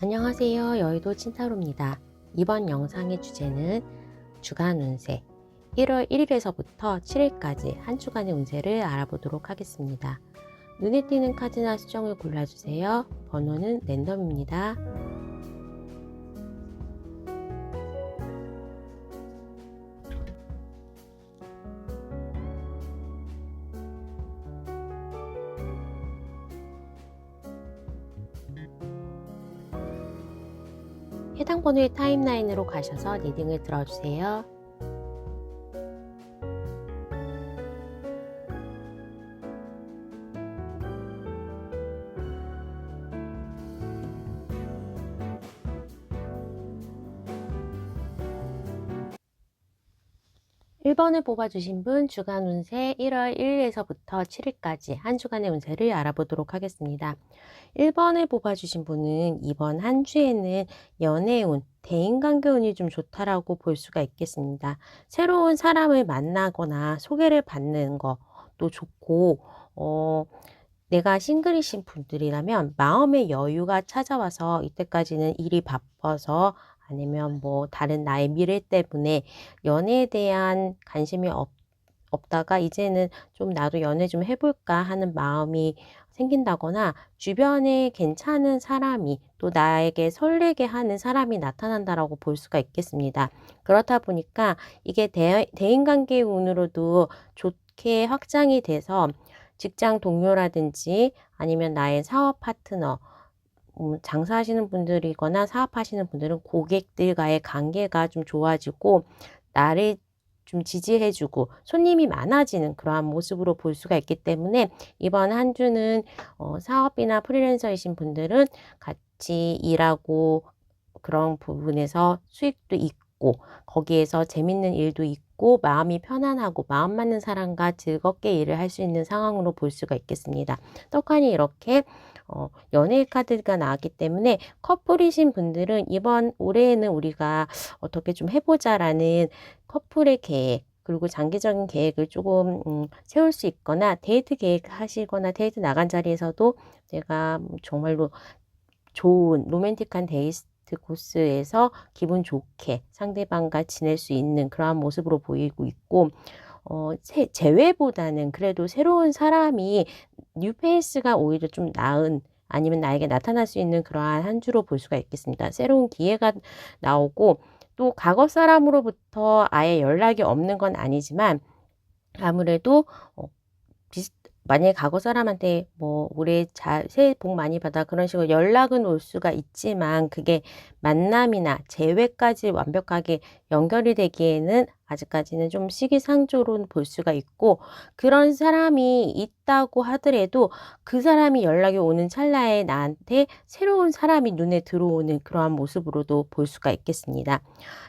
안녕하세요. 여의도 찐타로입니다. 이번 영상의 주제는 주간 운세 1월 1일에서부터 7일까지 한 주간의 운세를 알아보도록 하겠습니다. 눈에 띄는 카드나 수정을 골라주세요. 번호는 랜덤입니다. 해당 번호의 타임라인으로 가셔서 리딩을 들어주세요. 1번을 뽑아주신 분 주간 운세 1월 1일에서부터 7일까지 한 주간의 운세를 알아보도록 하겠습니다. 1번을 뽑아주신 분은 이번 한 주에는 연애운, 대인관계운이 좀 좋다라고 볼 수가 있겠습니다. 새로운 사람을 만나거나 소개를 받는 것도 좋고, 내가 싱글이신 분들이라면 마음의 여유가 찾아와서 이때까지는 일이 바빠서 아니면 뭐 다른 나의 미래 때문에 연애에 대한 관심이 없다가 이제는 좀 나도 연애 좀 해볼까 하는 마음이 생긴다거나 주변에 괜찮은 사람이 또 나에게 설레게 하는 사람이 나타난다라고 볼 수가 있겠습니다. 그렇다 보니까 이게 대인관계 운으로도 좋게 확장이 돼서 직장 동료라든지 아니면 나의 사업 파트너, 장사하시는 분들이거나 사업하시는 분들은 고객들과의 관계가 좀 좋아지고 나를 좀 지지해주고 손님이 많아지는 그러한 모습으로 볼 수가 있기 때문에 이번 한 주는 사업이나 프리랜서이신 분들은 같이 일하고 그런 부분에서 수익도 있고 거기에서 재밌는 일도 있고 마음이 편안하고 마음 맞는 사람과 즐겁게 일을 할 수 있는 상황으로 볼 수가 있겠습니다. 떡하니 이렇게 연예의 카드가 나왔기 때문에 커플이신 분들은 이번 올해에는 우리가 어떻게 좀 해보자라는 커플의 계획 그리고 장기적인 계획을 조금 세울 수 있거나 데이트 계획 하시거나 데이트 나간 자리에서도 내가 정말로 좋은 로맨틱한 데이트 코스에서 기분 좋게 상대방과 지낼 수 있는 그러한 모습으로 보이고 있고 재회보다는 그래도 새로운 사람이 뉴페이스가 오히려 좀 나은 아니면 나에게 나타날 수 있는 그러한 한 주로 볼 수가 있겠습니다. 새로운 기회가 나오고 또 과거 사람으로부터 아예 연락이 없는 건 아니지만 아무래도 만약에 과거 사람한테 뭐 올해 새해 복 많이 받아 그런 식으로 연락은 올 수가 있지만 그게 만남이나 재회까지 완벽하게 연결이 되기에는 아직까지는 좀 시기상조로 볼 수가 있고 그런 사람이 있다고 하더라도 그 사람이 연락이 오는 찰나에 나한테 새로운 사람이 눈에 들어오는 그러한 모습으로도 볼 수가 있겠습니다.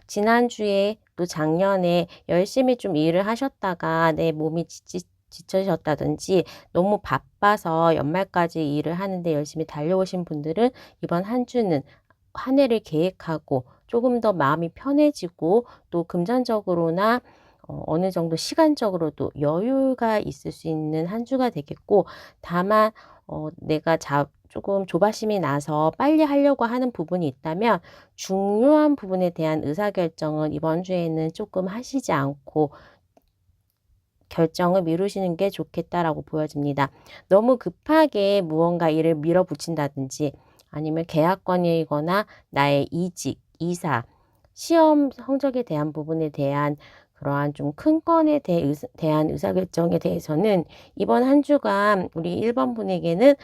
지난주에 또 작년에 열심히 좀 일을 하셨다가 내 몸이 지쳐셨다든지 너무 바빠서 연말까지 일을 하는데 열심히 달려오신 분들은 이번 한 주는 한 해를 계획하고 조금 더 마음이 편해지고 또 금전적으로나 어느 정도 시간적으로도 여유가 있을 수 있는 한 주가 되겠고 다만 내가 조금 조바심이 나서 빨리 하려고 하는 부분이 있다면 중요한 부분에 대한 의사결정은 이번 주에는 조금 하시지 않고 결정을 미루시는 게 좋겠다라고 보여집니다. 너무 급하게 무언가 일을 밀어붙인다든지 아니면 계약건이거나 나의 이직, 이사, 시험 성적에 대한 부분에 대한 그러한 좀 큰 건에 대한 의사결정에 대해서는 이번 한 주간 우리 1번 분에게는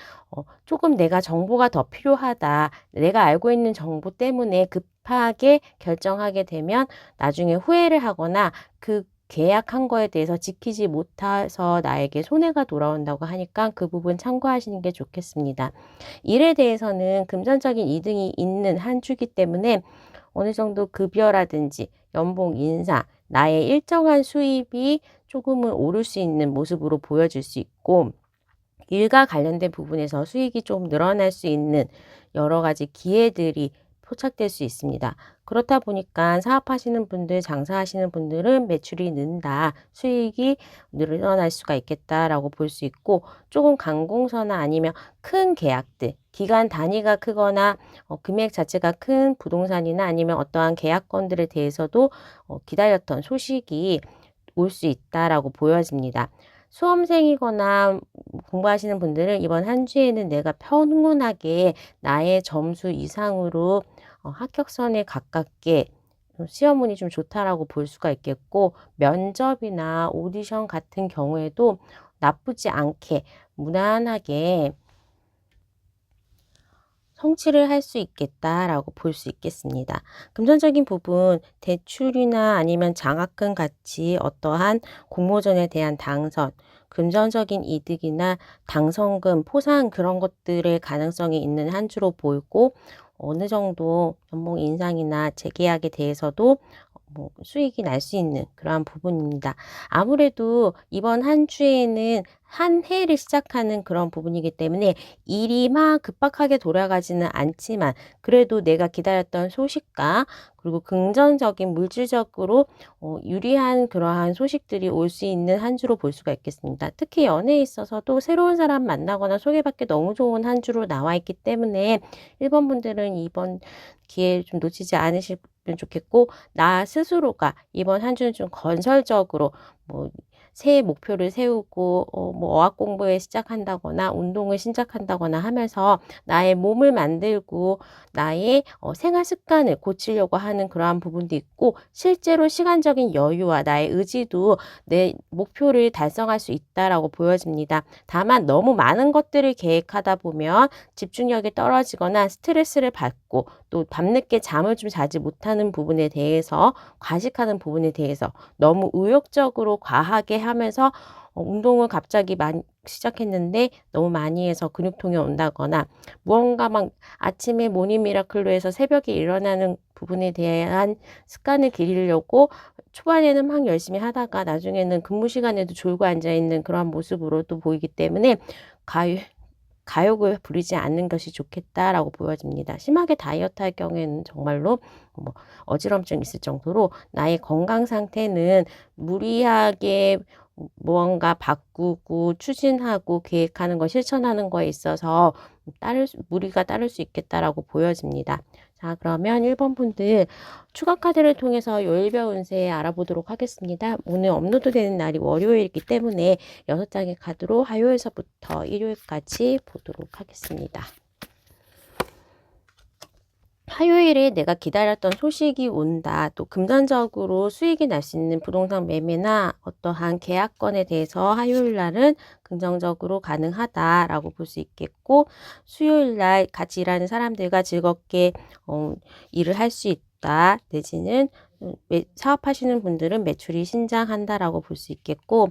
조금 내가 정보가 더 필요하다. 내가 알고 있는 정보 때문에 급하게 결정하게 되면 나중에 후회를 하거나 그 계약한 거에 대해서 지키지 못해서 나에게 손해가 돌아온다고 하니까 그 부분 참고하시는 게 좋겠습니다. 일에 대해서는 금전적인 이득이 있는 한 주기 때문에 어느 정도 급여라든지 연봉 인상, 나의 일정한 수입이 조금은 오를 수 있는 모습으로 보여질 수 있고 일과 관련된 부분에서 수익이 좀 늘어날 수 있는 여러 가지 기회들이 포착될 수 있습니다. 그렇다 보니까 사업하시는 분들, 장사하시는 분들은 매출이 는다, 수익이 늘어날 수가 있겠다라고 볼 수 있고, 조금 관공서나 아니면 큰 계약들, 기간 단위가 크거나 금액 자체가 큰 부동산이나 아니면 어떠한 계약건들에 대해서도 기다렸던 소식이 올 수 있다라고 보여집니다. 수험생이거나 공부하시는 분들은 이번 한 주에는 내가 평온하게 나의 점수 이상으로 합격선에 가깝게 시험운이 좀 좋다라고 볼 수가 있겠고, 면접이나 오디션 같은 경우에도 나쁘지 않게 무난하게 성취를 할 수 있겠다라고 볼 수 있겠습니다. 금전적인 부분, 대출이나 아니면 장학금 같이 어떠한 공모전에 대한 당선, 금전적인 이득이나 당선금, 포상 그런 것들의 가능성이 있는 한 주로 보이고, 어느 정도 연봉 인상이나 재계약에 대해서도 수익이 날 수 있는 그러한 부분입니다. 아무래도 이번 한 주에는 한 해를 시작하는 그런 부분이기 때문에 일이 막 급박하게 돌아가지는 않지만, 그래도 내가 기다렸던 소식과 그리고 긍정적인 물질적으로 유리한 그러한 소식들이 올 수 있는 한 주로 볼 수가 있겠습니다. 특히 연애에 있어서도 새로운 사람 만나거나 소개받기 너무 좋은 한 주로 나와 있기 때문에 1번 분들은 이번 기회 좀 놓치지 않으시면 좋겠고, 나 스스로가 이번 한 주는 좀 건설적으로 새해 목표를 세우고 어학 공부에 시작한다거나 운동을 시작한다거나 하면서 나의 몸을 만들고 나의 생활 습관을 고치려고 하는 그러한 부분도 있고, 실제로 시간적인 여유와 나의 의지도 내 목표를 달성할 수 있다라고 보여집니다. 다만 너무 많은 것들을 계획하다 보면 집중력이 떨어지거나 스트레스를 받고, 또 밤늦게 잠을 좀 자지 못하는 부분에 대해서, 과식하는 부분에 대해서 너무 의욕적으로 과하게 하면서 운동을 갑자기 시작했는데 너무 많이 해서 근육통이 온다거나, 무언가 막 아침에 모닝 미라클로 해서 새벽에 일어나는 부분에 대한 습관을 기르려고 초반에는 막 열심히 하다가 나중에는 근무 시간에도 졸고 앉아있는 그런 모습으로도 보이기 때문에 가욕을 부리지 않는 것이 좋겠다라고 보여집니다. 심하게 다이어트 할 경우에는 정말로 어지럼증 있을 정도로 나의 건강 상태는 무리하게 무언가 바꾸고 추진하고 계획하는 거, 실천하는 거에 있어서 무리가 따를 수 있겠다라고 보여집니다. 자, 그러면 1번 분들 추가 카드를 통해서 요일별 운세 알아보도록 하겠습니다. 오늘 업로드되는 날이 월요일이기 때문에 6장의 카드로 화요일서부터 일요일까지 보도록 하겠습니다. 화요일에 내가 기다렸던 소식이 온다. 또 금전적으로 수익이 날 수 있는 부동산 매매나 어떠한 계약건에 대해서 화요일 날은 긍정적으로 가능하다라고 볼 수 있겠고, 수요일 날 같이 일하는 사람들과 즐겁게 일을 할 수 있다. 내지는 사업하시는 분들은 매출이 신장한다라고 볼 수 있겠고,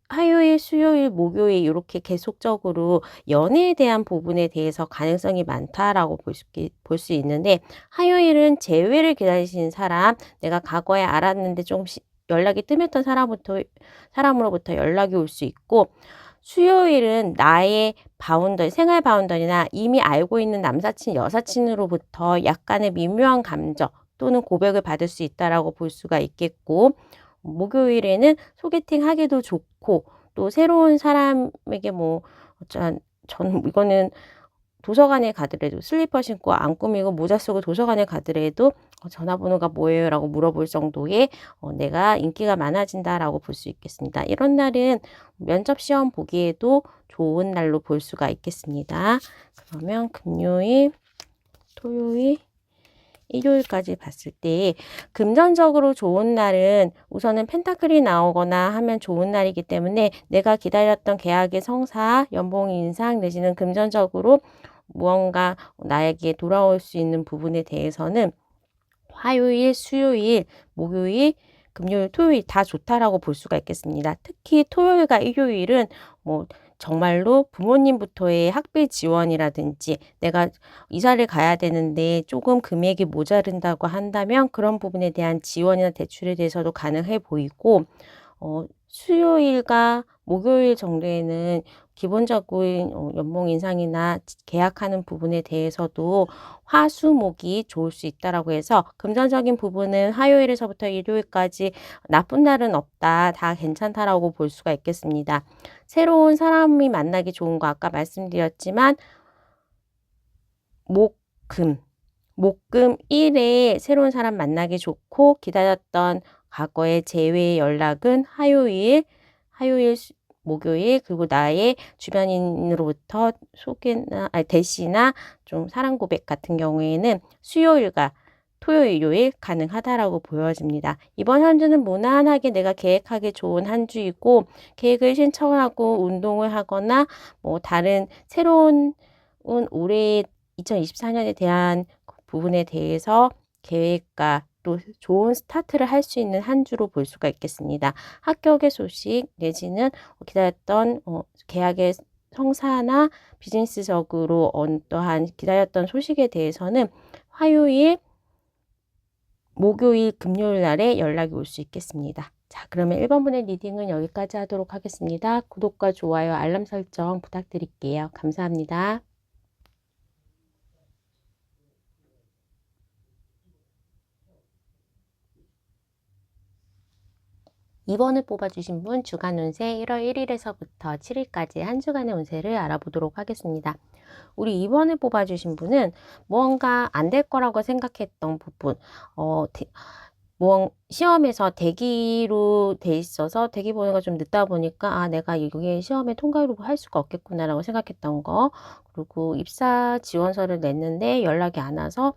화요일, 수요일, 목요일 이렇게 계속적으로 연애에 대한 부분에 대해서 가능성이 많다라고 볼 수 있는데, 화요일은 재회를 기다리시는 사람, 내가 과거에 알았는데 좀 연락이 뜸했던 사람으로부터 연락이 올 수 있고, 수요일은 나의 생활 바운더리나 이미 알고 있는 남사친, 여사친으로부터 약간의 미묘한 감정 또는 고백을 받을 수 있다라고 볼 수가 있겠고, 목요일에는 소개팅 하기도 좋고, 또 새로운 사람에게 저는 이거는 도서관에 가더라도 슬리퍼 신고 안 꾸미고 모자 쓰고 도서관에 가더라도 전화번호가 뭐예요? 라고 물어볼 정도의 내가 인기가 많아진다라고 볼 수 있겠습니다. 이런 날은 면접 시험 보기에도 좋은 날로 볼 수가 있겠습니다. 그러면 금요일, 토요일, 일요일까지 봤을 때 금전적으로 좋은 날은 우선은 펜타클이 나오거나 하면 좋은 날이기 때문에 내가 기다렸던 계약의 성사, 연봉 인상 내지는 금전적으로 무언가 나에게 돌아올 수 있는 부분에 대해서는 화요일, 수요일, 목요일, 금요일, 토요일 다 좋다라고 볼 수가 있겠습니다. 특히 토요일과 일요일은 정말로 부모님부터의 학비 지원이라든지 내가 이사를 가야 되는데 조금 금액이 모자른다고 한다면 그런 부분에 대한 지원이나 대출에 대해서도 가능해 보이고, 수요일과 목요일 정도에는 기본적인 연봉 인상이나 계약하는 부분에 대해서도 화수목이 좋을 수 있다라고 해서 금전적인 부분은 화요일에서부터 일요일까지 나쁜 날은 없다, 다 괜찮다라고 볼 수가 있겠습니다. 새로운 사람이 만나기 좋은 거 아까 말씀드렸지만 목금 1에 새로운 사람 만나기 좋고 기다렸던 과거의 재회 연락은 화요일, 목요일, 그리고 나의 주변인으로부터 소개나 대시나 좀 사랑 고백 같은 경우에는 수요일과 토요일, 일요일 가능하다라고 보여집니다. 이번 한 주는 무난하게 내가 계획하기 좋은 한 주이고 계획을 신청하고 운동을 하거나 뭐 다른 새로운 올해 2024년에 대한 부분에 대해서 계획과 또 좋은 스타트를 할 수 있는 한 주로 볼 수가 있겠습니다. 합격의 소식 내지는 기다렸던 계약의 성사나 비즈니스적으로 어떠한 기다렸던 소식에 대해서는 화요일, 목요일, 금요일 날에 연락이 올 수 있겠습니다. 자, 그러면 1번 분의 리딩은 여기까지 하도록 하겠습니다. 구독과 좋아요, 알람 설정 부탁드릴게요. 감사합니다. 2번을 뽑아주신 분 주간 운세 1월 1일에서부터 7일까지 한 주간의 운세를 알아보도록 하겠습니다. 우리 2번을 뽑아주신 분은 무언가 안 될 거라고 생각했던 부분, 시험에서 대기로 돼 있어서 대기 번호가 좀 늦다 보니까 내가 이게 시험에 통과를 할 수가 없겠구나라고 생각했던 거, 그리고 입사 지원서를 냈는데 연락이 안 와서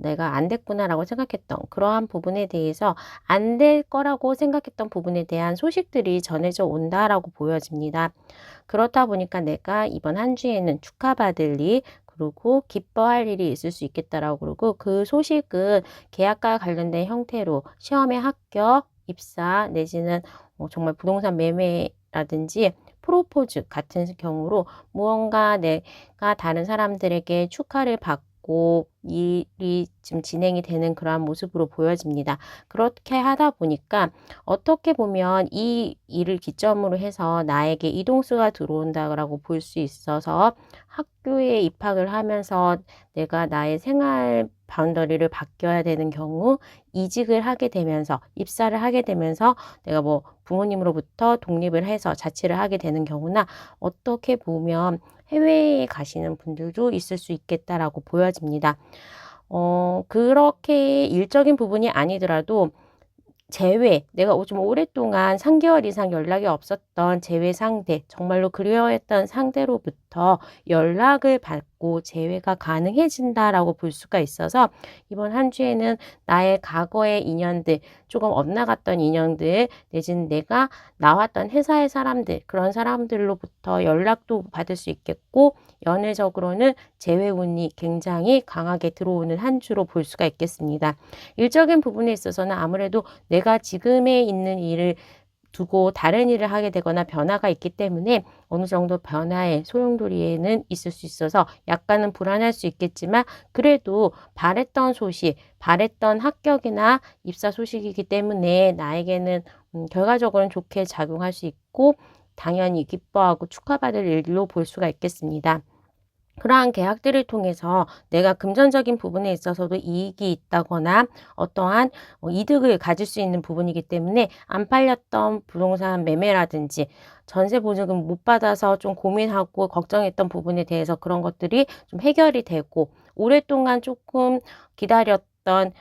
내가 안 됐구나라고 생각했던 그러한 부분에 대해서 안 될 거라고 생각했던 부분에 대한 소식들이 전해져 온다라고 보여집니다. 그렇다 보니까 내가 이번 한 주에는 축하받을 일, 그리고 기뻐할 일이 있을 수 있겠다라고 그러고 그 소식은 계약과 관련된 형태로 시험에 합격, 입사 내지는 정말 부동산 매매라든지 프로포즈 같은 경우로 무언가 내가 다른 사람들에게 축하를 받고 일이 지금 진행이 되는 그러한 모습으로 보여집니다. 그렇게 하다 보니까 어떻게 보면 이 일을 기점으로 해서 나에게 이동수가 들어온다고 볼 수 있어서 학교에 입학을 하면서 내가 나의 생활 바운더리를 바뀌어야 되는 경우, 이직을 하게 되면서 입사를 하게 되면서 내가 뭐 부모님으로부터 독립을 해서 자취를 하게 되는 경우나 어떻게 보면 해외에 가시는 분들도 있을 수 있겠다라고 보여집니다. 그렇게 일적인 부분이 아니더라도 내가 좀 오랫동안 3개월 이상 연락이 없었던 재회 상대, 정말로 그리워했던 상대로부터 연락을 받고 재회가 가능해진다라고 볼 수가 있어서 이번 한 주에는 나의 과거의 인연들, 조금 엇나갔던 인연들, 내지는 내가 나왔던 회사의 사람들, 그런 사람들로부터 연락도 받을 수 있겠고 연애적으로는 재회 운이 굉장히 강하게 들어오는 한 주로 볼 수가 있겠습니다. 일적인 부분에 있어서는 아무래도 내가 지금에 있는 일을 두고 다른 일을 하게 되거나 변화가 있기 때문에 어느 정도 변화의 소용돌이에는 있을 수 있어서 약간은 불안할 수 있겠지만 그래도 바랬던 소식, 바랬던 합격이나 입사 소식이기 때문에 나에게는 결과적으로는 좋게 작용할 수 있고 당연히 기뻐하고 축하받을 일로 볼 수가 있겠습니다. 그러한 계약들을 통해서 내가 금전적인 부분에 있어서도 이익이 있다거나 어떠한 이득을 가질 수 있는 부분이기 때문에 안 팔렸던 부동산 매매라든지 전세 보증금 못 받아서 좀 고민하고 걱정했던 부분에 대해서 그런 것들이 좀 해결이 되고 오랫동안 조금 기다렸던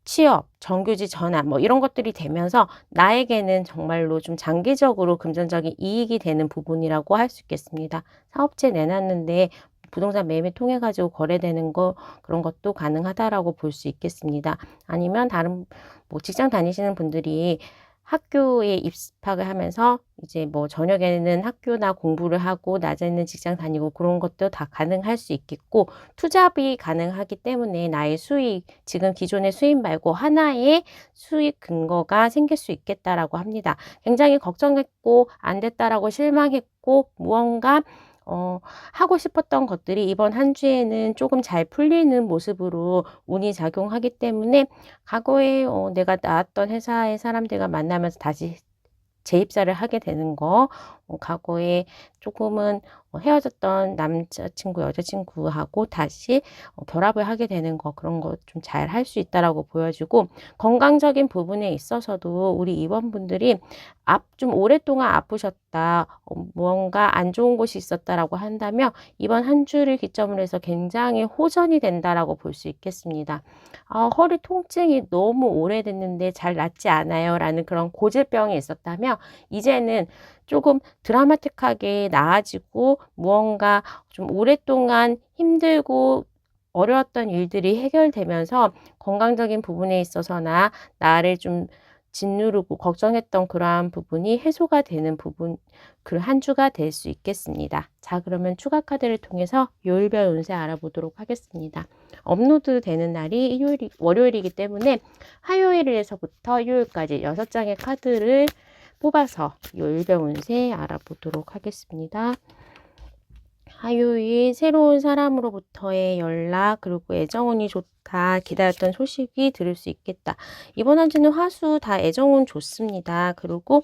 취업, 정규직 전환 뭐 이런 것들이 되면서 나에게는 정말로 좀 장기적으로 금전적인 이익이 되는 부분이라고 할 수 있겠습니다. 사업체 내놨는데 부동산 매매 통해 가지고 거래되는 거 그런 것도 가능하다라고 볼 수 있겠습니다. 아니면 다른 뭐 직장 다니시는 분들이 학교에 입학을 하면서 이제 뭐 저녁에는 학교나 공부를 하고 낮에는 직장 다니고 그런 것도 다 가능할 수 있겠고 투잡이 가능하기 때문에 나의 수익, 지금 기존의 수입 말고 하나의 수익 근거가 생길 수 있겠다라고 합니다. 굉장히 걱정했고 안 됐다라고 실망했고 무언가 하고 싶었던 것들이 이번 한 주에는 조금 잘 풀리는 모습으로 운이 작용하기 때문에 과거에 내가 나왔던 회사의 사람들과 만나면서 다시 재입사를 하게 되는 거, 과거에 조금은 헤어졌던 남자친구, 여자친구하고 다시 결합을 하게 되는 거, 그런 거 좀 잘 할 수 있다라고 보여지고, 건강적인 부분에 있어서도 우리 이번분들이 좀 오랫동안 아프셨다, 무언가 안 좋은 곳이 있었다라고 한다면 이번 한 주를 기점으로 해서 굉장히 호전이 된다라고 볼 수 있겠습니다. 허리 통증이 너무 오래됐는데 잘 낫지 않아요 라는 그런 고질병이 있었다면 이제는 조금 드라마틱하게 나아지고 무언가 좀 오랫동안 힘들고 어려웠던 일들이 해결되면서 건강적인 부분에 있어서나 나를 좀 짓누르고 걱정했던 그러한 부분이 해소가 되는 부분, 그 한 주가 될 수 있겠습니다. 자, 그러면 추가 카드를 통해서 요일별 운세 알아보도록 하겠습니다. 업로드 되는 날이 월요일이기 때문에 화요일에서부터 일요일까지 6장의 카드를 뽑아서 요일별 운세 알아보도록 하겠습니다. 화요일 새로운 사람으로부터의 연락, 그리고 애정운이 좋다, 기다렸던 소식이 들을 수 있겠다. 이번 한 주는 화수 다 애정운 좋습니다. 그리고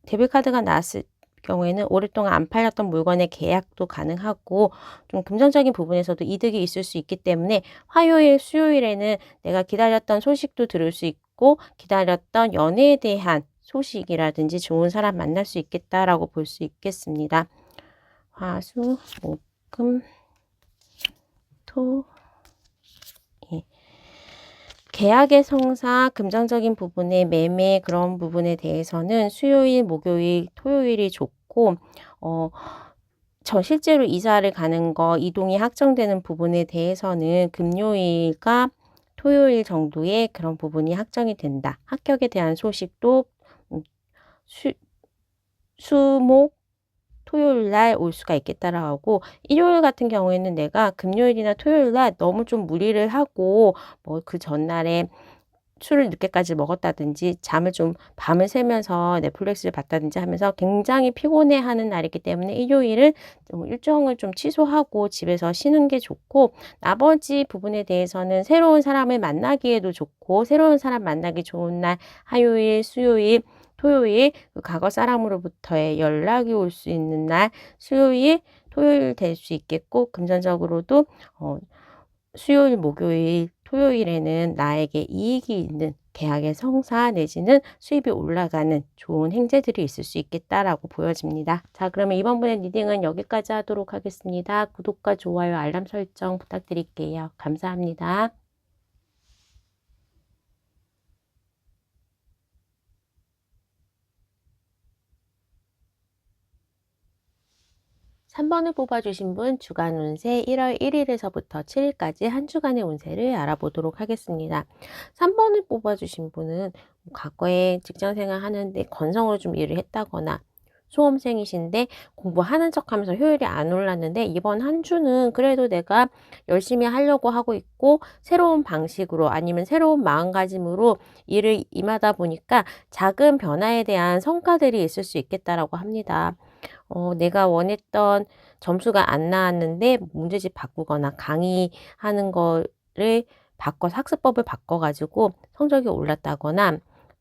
데뷔 카드가 나왔을 경우에는 오랫동안 안 팔렸던 물건의 계약도 가능하고 좀 금전적인 부분에서도 이득이 있을 수 있기 때문에 화요일, 수요일에는 내가 기다렸던 소식도 들을 수 있고 기다렸던 연애에 대한 소식이라든지 좋은 사람 만날 수 있겠다라고 볼 수 있겠습니다. 화수, 목, 금, 토, 예. 계약의 성사, 금전적인 부분의 매매 그런 부분에 대해서는 수요일, 목요일, 토요일이 좋고 저 실제로 이사를 가는 거, 이동이 확정되는 부분에 대해서는 금요일과 토요일 정도의 그런 부분이 확정이 된다. 합격에 대한 소식도 수목, 토요일 날 올 수가 있겠다라고 하고, 일요일 같은 경우에는 내가 금요일이나 토요일 날 너무 좀 무리를 하고 그 전날에 술을 늦게까지 먹었다든지 잠을 좀 밤을 새면서 넷플릭스를 봤다든지 하면서 굉장히 피곤해하는 날이기 때문에 일요일은 좀 일정을 좀 취소하고 집에서 쉬는 게 좋고, 나머지 부분에 대해서는 새로운 사람을 만나기에도 좋고 새로운 사람 만나기 좋은 날 화요일, 수요일, 토요일, 과거 사람으로부터의 연락이 올 수 있는 날 수요일, 토요일 될 수 있겠고, 금전적으로도 수요일, 목요일, 토요일에는 나에게 이익이 있는 계약의 성사 내지는 수입이 올라가는 좋은 행재들이 있을 수 있겠다라고 보여집니다. 자, 그러면 이번 분의 리딩은 여기까지 하도록 하겠습니다. 구독과 좋아요, 알람 설정 부탁드릴게요. 감사합니다. 3번을 뽑아주신 분 주간 운세 1월 1일에서부터 7일까지 한 주간의 운세를 알아보도록 하겠습니다. 3번을 뽑아주신 분은 과거에 직장생활 하는데 건성으로 좀 일을 했다거나 수험생이신데 공부하는 척하면서 효율이 안 올랐는데 이번 한 주는 그래도 내가 열심히 하려고 하고 있고 새로운 방식으로 아니면 새로운 마음가짐으로 일을 임하다 보니까 작은 변화에 대한 성과들이 있을 수 있겠다라고 합니다. 내가 원했던 점수가 안 나왔는데 문제집 바꾸거나 강의하는 거를 학습법을 바꿔가지고 성적이 올랐다거나,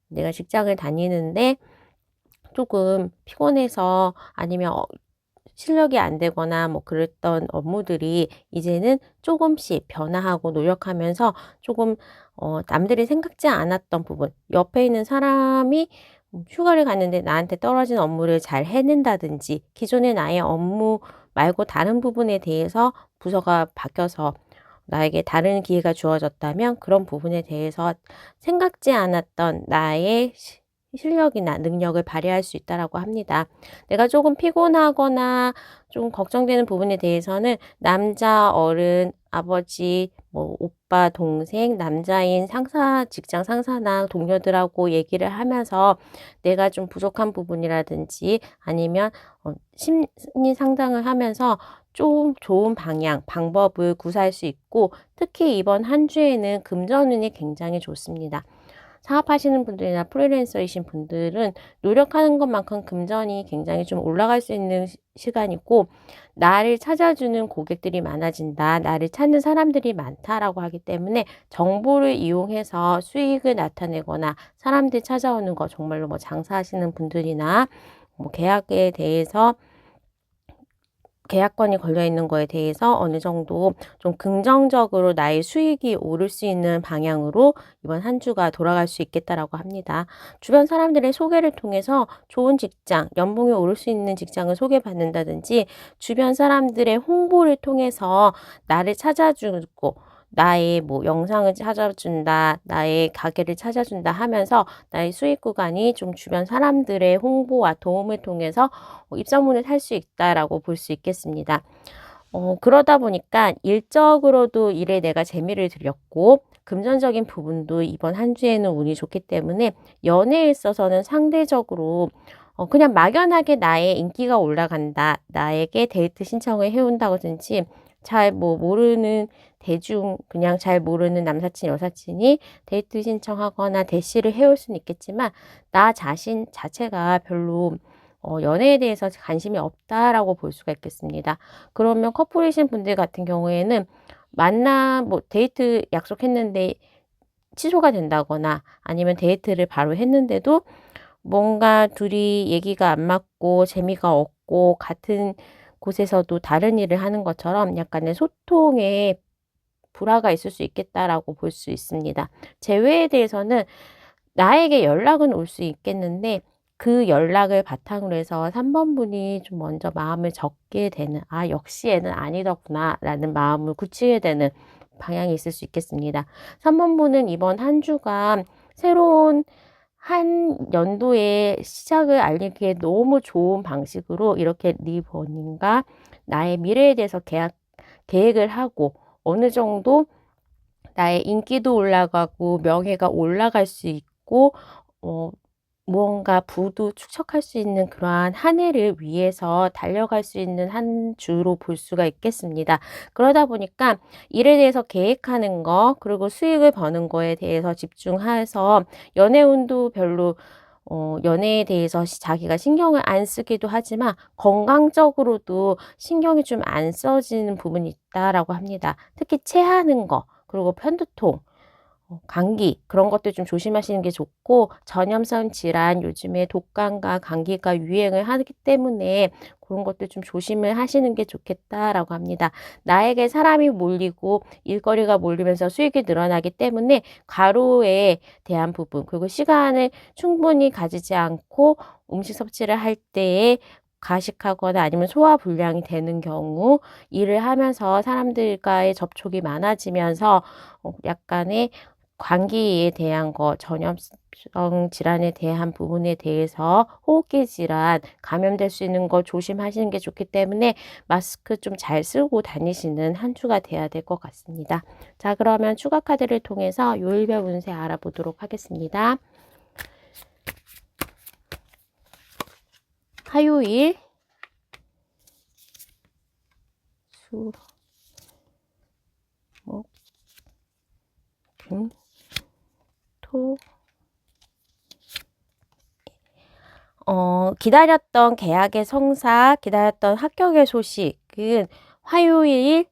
내가 직장을 다니는데 조금 피곤해서 아니면 실력이 안 되거나 그랬던 업무들이 이제는 조금씩 변화하고 노력하면서 조금 남들이 생각지 않았던 부분, 옆에 있는 사람이 휴가를 갔는데 나한테 떨어진 업무를 잘 해낸다든지, 기존의 나의 업무 말고 다른 부분에 대해서 부서가 바뀌어서 나에게 다른 기회가 주어졌다면 그런 부분에 대해서 생각지 않았던 나의 실력이나 능력을 발휘할 수 있다라고 합니다. 내가 조금 피곤하거나 좀 걱정되는 부분에 대해서는 남자, 어른, 아버지, 오빠, 동생, 남자인 직장 상사나 동료들하고 얘기를 하면서 내가 좀 부족한 부분이라든지 아니면 심리 상담을 하면서 좀 좋은 방법을 구사할 수 있고, 특히 이번 한 주에는 금전운이 굉장히 좋습니다. 사업하시는 분들이나 프리랜서이신 분들은 노력하는 것만큼 금전이 굉장히 좀 올라갈 수 있는 시간이고, 나를 찾아주는 고객들이 많아진다, 나를 찾는 사람들이 많다라고 하기 때문에 정보를 이용해서 수익을 나타내거나 사람들이 찾아오는 거, 정말로 뭐 장사하시는 분들이나 뭐 계약에 대해서 계약권이 걸려 있는 거에 대해서 어느 정도 좀 긍정적으로 나의 수익이 오를 수 있는 방향으로 이번 한 주가 돌아갈 수 있겠다라고 합니다. 주변 사람들의 소개를 통해서 좋은 직장, 연봉이 오를 수 있는 직장을 소개받는다든지, 주변 사람들의 홍보를 통해서 나를 찾아주고 나의 뭐 영상을 찾아준다, 나의 가게를 찾아준다 하면서 나의 수익 구간이 좀 주변 사람들의 홍보와 도움을 통해서 입소문을 살 수 있다라고 볼 수 있겠습니다. 그러다 보니까 일적으로도 일에 내가 재미를 들였고, 금전적인 부분도 이번 한 주에는 운이 좋기 때문에 연애에 있어서는 상대적으로 그냥 막연하게 나의 인기가 올라간다, 나에게 데이트 신청을 해온다든지, 잘 뭐 모르는 대중, 그냥 잘 모르는 남사친, 여사친이 데이트 신청하거나 대시를 해올 수는 있겠지만, 나 자신 자체가 별로 연애에 대해서 관심이 없다라고 볼 수가 있겠습니다. 그러면 커플이신 분들 같은 경우에는 뭐 데이트 약속했는데 취소가 된다거나, 아니면 데이트를 바로 했는데도 뭔가 둘이 얘기가 안 맞고 재미가 없고 같은 곳에서도 다른 일을 하는 것처럼 약간의 소통에 불화가 있을 수 있겠다라고 볼 수 있습니다. 재회에 대해서는 나에게 연락은 올 수 있겠는데, 그 연락을 바탕으로 해서 3번 분이 좀 먼저 마음을 접게 되는, 아, 역시 얘는 아니더구나 라는 마음을 굳히게 되는 방향이 있을 수 있겠습니다. 3번 분은 이번 한 주간 새로운 한 연도의 시작을 알리기에 너무 좋은 방식으로 이렇게 리버닝과 나의 미래에 대해서 계획을 하고, 어느 정도 나의 인기도 올라가고 명예가 올라갈 수 있고, 무언가 부도 축적할 수 있는 그러한 한 해를 위해서 달려갈 수 있는 한 주로 볼 수가 있겠습니다. 그러다 보니까 일에 대해서 계획하는 거, 그리고 수익을 버는 거에 대해서 집중해서 연애운도 별로 연애에 대해서 자기가 신경을 안 쓰기도 하지만 건강적으로도 신경이 좀 안 써지는 부분이 있다라고 합니다. 특히 체하는 거, 그리고 편두통, 감기, 그런 것들 좀 조심하시는 게 좋고, 전염성 질환, 요즘에 독감과 감기가 유행을 하기 때문에 그런 것들 좀 조심을 하시는 게 좋겠다라고 합니다. 나에게 사람이 몰리고 일거리가 몰리면서 수익이 늘어나기 때문에 과로에 대한 부분, 그리고 시간을 충분히 가지지 않고 음식 섭취를 할 때에 가식하거나 아니면 소화불량이 되는 경우, 일을 하면서 사람들과의 접촉이 많아지면서 약간의 감기에 대한 거, 전염성 질환에 대한 부분에 대해서 호흡기 질환 감염될 수 있는 거 조심하시는 게 좋기 때문에 마스크 좀 잘 쓰고 다니시는 한 주가 돼야 될 것 같습니다. 자, 그러면 추가 카드를 통해서 요일별 운세 알아보도록 하겠습니다. 화요일, 수, 목, 금, 토, 기다렸던 계약의 성사, 기다렸던 합격의 소식은 화요일,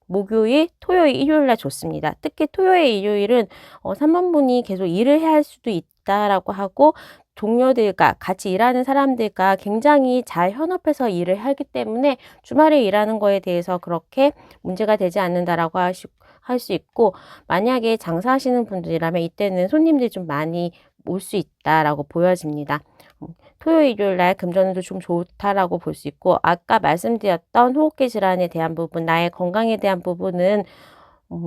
목요일, 토요일, 일요일날 좋습니다. 특히 토요일, 일요일은 3번 분이 계속 일을 해야 할 수도 있다라고 하고, 동료들과 같이 일하는 사람들과 굉장히 잘 협업해서 일을 하기 때문에 주말에 일하는 거에 대해서 그렇게 문제가 되지 않는다라고 할 수 있고, 만약에 장사하시는 분들이라면 이때는 손님들이 좀 많이 올 수 있다라고 보여집니다. 토요일, 일요일 날 금전운도 좀 좋다라고 볼 수 있고, 아까 말씀드렸던 호흡기 질환에 대한 부분, 나의 건강에 대한 부분은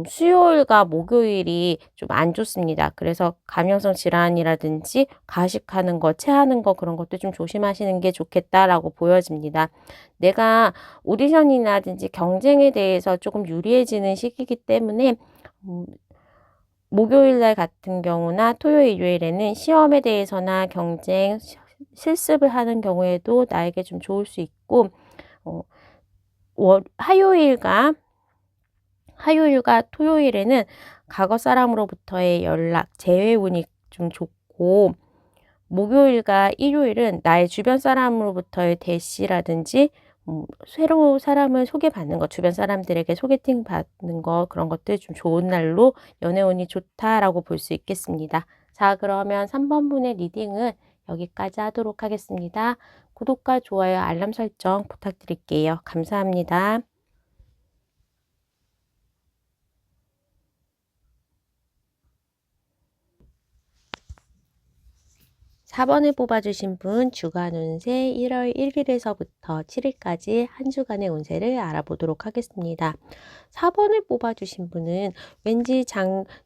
수요일과 목요일이 좀 안 좋습니다. 그래서 감염성 질환이라든지 가식하는 거, 체하는 거, 그런 것도 좀 조심하시는 게 좋겠다라고 보여집니다. 내가 오디션이라든지 경쟁에 대해서 조금 유리해지는 시기이기 때문에 목요일 날 같은 경우나 토요일, 일요일에는 시험에 대해서나 경쟁, 실습을 하는 경우에도 나에게 좀 좋을 수 있고, 화요일과 토요일에는 과거 사람으로부터의 연락, 재회 운이 좀 좋고, 목요일과 일요일은 나의 주변 사람으로부터의 대시라든지 새로 사람을 소개받는 것, 주변 사람들에게 소개팅 받는 것, 그런 것들 좀 좋은 날로 연애운이 좋다라고 볼 수 있겠습니다. 자, 그러면 3번 분의 리딩은 여기까지 하도록 하겠습니다. 구독과 좋아요, 알람 설정 부탁드릴게요. 감사합니다. 4번을 뽑아주신 분 주간 운세 1월 1일에서부터 7일까지 한 주간의 운세를 알아보도록 하겠습니다. 4번을 뽑아주신 분은 왠지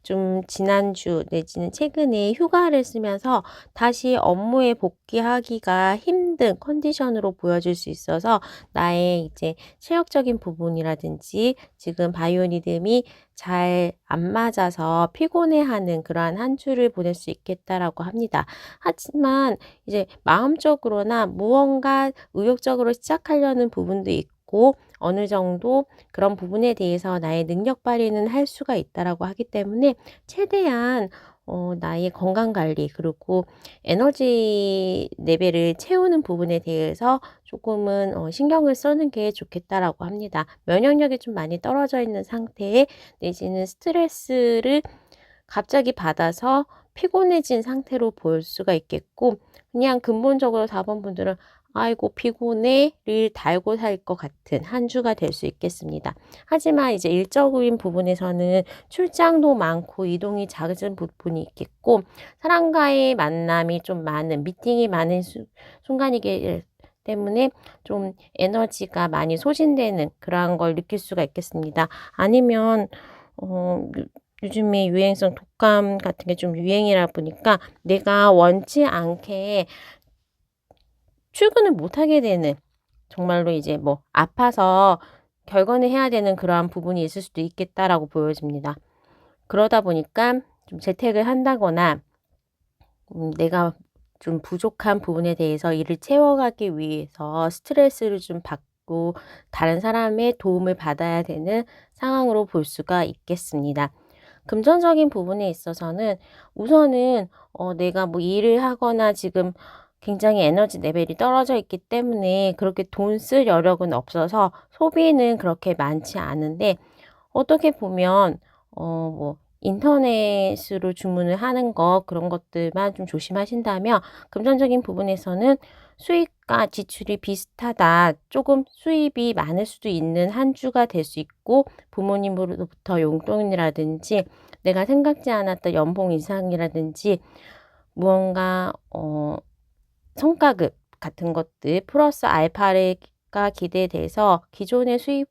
좀 지난주 내지는 최근에 휴가를 쓰면서 다시 업무에 복귀하기가 힘든 컨디션으로 보여질 수 있어서 나의 이제 체력적인 부분이라든지 지금 바이오 리듬이 잘 안 맞아서 피곤해하는 그러한 한 주를 보낼 수 있겠다라고 합니다. 하지만 이제 마음적으로나 무언가 의욕적으로 시작하려는 부분도 있고 어느 정도 그런 부분에 대해서 나의 능력 발휘는 할 수가 있다라고 하기 때문에 최대한 나의 건강 관리 그리고 에너지 레벨을 채우는 부분에 대해서 조금은 신경을 쓰는 게 좋겠다라고 합니다. 면역력이 좀 많이 떨어져 있는 상태에 내지는 스트레스를 갑자기 받아서 피곤해진 상태로 볼 수가 있겠고 그냥 근본적으로 4번 분들은 아이고 피곤해를 달고 살 것 같은 한 주가 될 수 있겠습니다. 하지만 이제 일적인 부분에서는 출장도 많고 이동이 잦은 부분이 있겠고 사람과의 만남이 좀 많은 미팅이 많은 순간이기 때문에 좀 에너지가 많이 소진되는 그러한 걸 느낄 수가 있겠습니다. 아니면 요즘에 유행성 독감 같은 게 좀 유행이라 보니까 내가 원치 않게 출근을 못하게 되는 정말로 이제 뭐 아파서 결건을 해야 되는 그러한 부분이 있을 수도 있겠다라고 보여집니다. 그러다 보니까 좀 재택을 한다거나 내가 좀 부족한 부분에 대해서 일을 채워가기 위해서 스트레스를 좀 받고 다른 사람의 도움을 받아야 되는 상황으로 볼 수가 있겠습니다. 금전적인 부분에 있어서는 우선은 내가 뭐 일을 하거나 지금 굉장히 에너지 레벨이 떨어져 있기 때문에 그렇게 돈 쓸 여력은 없어서 소비는 그렇게 많지 않은데 어떻게 보면 뭐 인터넷으로 주문을 하는 거 그런 것들만 좀 조심하신다면 금전적인 부분에서는 수입과 지출이 비슷하다. 조금 수입이 많을 수도 있는 한 주가 될 수 있고 부모님으로부터 용돈이라든지 내가 생각지 않았던 연봉 인상이라든지 무언가 성과급 같은 것들 플러스 알파가 기대돼서 기존의 수입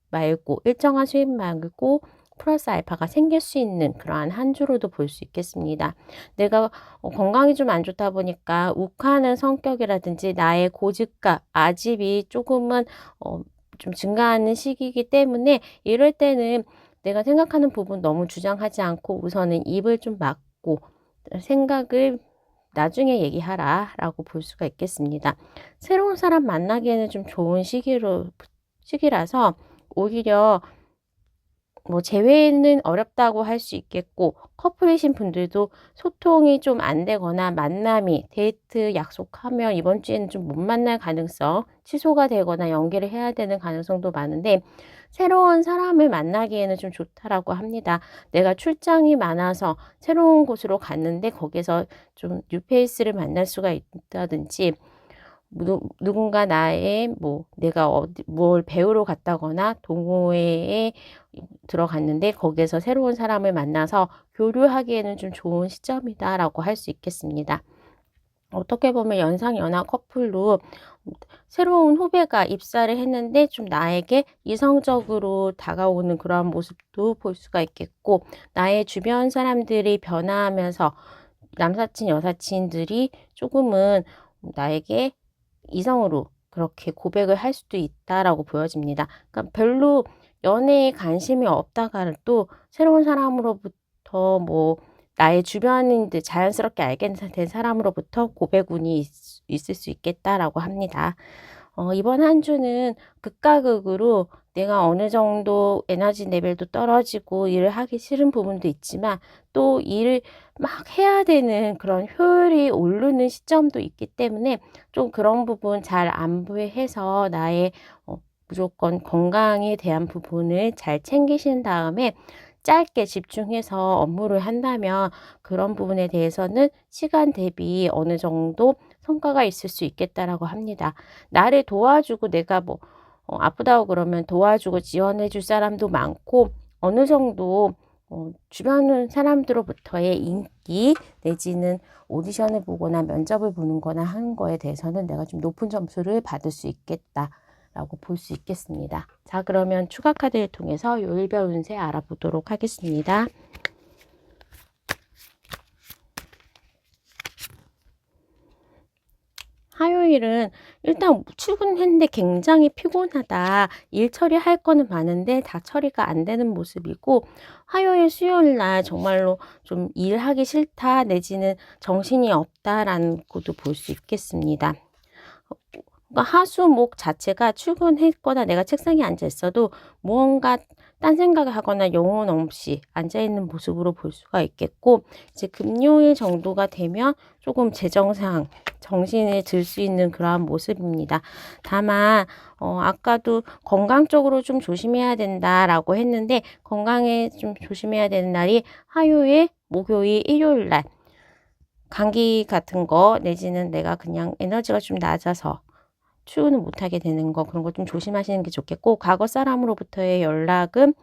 말고 일정한 수입 말고 플러스 알파가 생길 수 있는 그러한 한 주로도 볼 수 있겠습니다. 내가 건강이 좀 안 좋다 보니까 욱하는 성격이라든지 나의 고집과 아집이 조금은 좀 증가하는 시기이기 때문에 이럴 때는 내가 생각하는 부분 너무 주장하지 않고 우선은 입을 좀 막고 생각을 나중에 얘기하라라고 볼 수가 있겠습니다. 새로운 사람 만나기에는 좀 좋은 시기라서 오히려 뭐 재회는 어렵다고 할 수 있겠고 커플이신 분들도 소통이 좀 안 되거나 만남이 데이트 약속하면 이번 주에는 좀 못 만날 가능성 취소가 되거나 연기를 해야 되는 가능성도 많은데 새로운 사람을 만나기에는 좀 좋다라고 합니다. 내가 출장이 많아서 새로운 곳으로 갔는데 거기서 좀 뉴페이스를 만날 수가 있다든지 누군가 나의 뭐 내가 뭘 배우러 갔다거나 동호회에 들어갔는데 거기에서 새로운 사람을 만나서 교류하기에는 좀 좋은 시점이다라고 할 수 있겠습니다. 어떻게 보면 연상연하 커플로 새로운 후배가 입사를 했는데 좀 나에게 이성적으로 다가오는 그러한 모습도 볼 수가 있겠고 나의 주변 사람들이 변화하면서 남사친 여사친들이 조금은 나에게 이성으로 그렇게 고백을 할 수도 있다라고 보여집니다. 그러니까 별로 연애에 관심이 없다가는 또 새로운 사람으로부터 뭐 나의 주변인들 자연스럽게 알게 된 사람으로부터 고백 운이 있을 수 있겠다라고 합니다. 이번 한 주는 극과 극으로 내가 어느 정도 에너지 레벨도 떨어지고 일을 하기 싫은 부분도 있지만 또 일을 막 해야 되는 그런 효율이 오르는 시점도 있기 때문에 좀 그런 부분 잘 안배해서 나의 무조건 건강에 대한 부분을 잘 챙기신 다음에 짧게 집중해서 업무를 한다면 그런 부분에 대해서는 시간 대비 어느 정도 성과가 있을 수 있겠다라고 합니다. 나를 도와주고 내가 뭐 아프다고 그러면 도와주고 지원해 줄 사람도 많고 어느 정도 주변 사람들로부터의 인기 내지는 오디션을 보거나 면접을 보는 거나 하는 거에 대해서는 내가 좀 높은 점수를 받을 수 있겠다라고 볼 수 있겠습니다. 자, 그러면 추가 카드를 통해서 요일별 운세 알아보도록 하겠습니다. 화요일은 일단 출근했는데 굉장히 피곤하다. 일 처리할 거는 많은데 다 처리가 안 되는 모습이고 화요일, 수요일 날 정말로 좀 일하기 싫다 내지는 정신이 없다라는 것도 볼 수 있겠습니다. 그러니까 하수, 목 자체가 출근했거나 내가 책상에 앉아 있어도 무언가 딴 생각을 하거나 영혼 없이 앉아 있는 모습으로 볼 수가 있겠고 이제 금요일 정도가 되면 조금 재정상 정신을 들 수 있는 그러한 모습입니다. 다만 아까도 건강 쪽으로 좀 조심해야 된다라고 했는데 건강에 좀 조심해야 되는 날이 화요일, 목요일, 일요일 날 감기 같은 거 내지는 내가 그냥 에너지가 좀 낮아서 출근을 못하게 되는 거 그런 거 좀 조심하시는 게 좋겠고 과거 사람으로부터의 연락은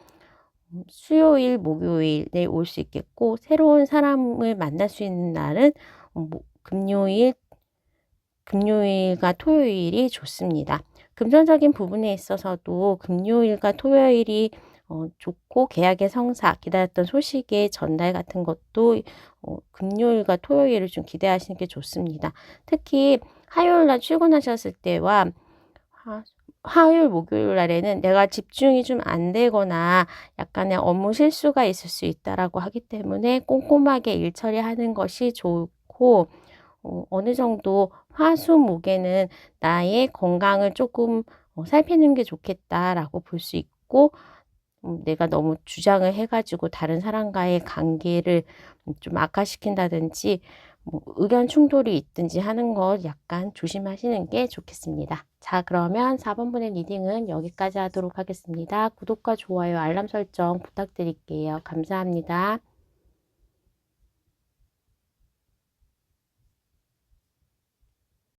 수요일, 목요일에 올 수 있겠고 새로운 사람을 만날 수 있는 날은 금요일과 토요일이 좋습니다. 금전적인 부분에 있어서도 금요일과 토요일이 좋고 계약의 성사, 기다렸던 소식의 전달 같은 것도 금요일과 토요일을 좀 기대하시는 게 좋습니다. 특히 화요일 날 출근하셨을 때와 화요일, 목요일 날에는 내가 집중이 좀 안 되거나 약간의 업무 실수가 있을 수 있다라고 하기 때문에 꼼꼼하게 일 처리하는 것이 좋고 어느 정도 화수목에는 나의 건강을 조금 살피는 게 좋겠다라고 볼 수 있고 내가 너무 주장을 해가지고 다른 사람과의 관계를 좀 악화시킨다든지 뭐 의견 충돌이 있든지 하는 거 약간 조심하시는 게 좋겠습니다. 자, 그러면 4번 분의 리딩은 여기까지 하도록 하겠습니다. 구독과 좋아요, 알람 설정 부탁드릴게요. 감사합니다.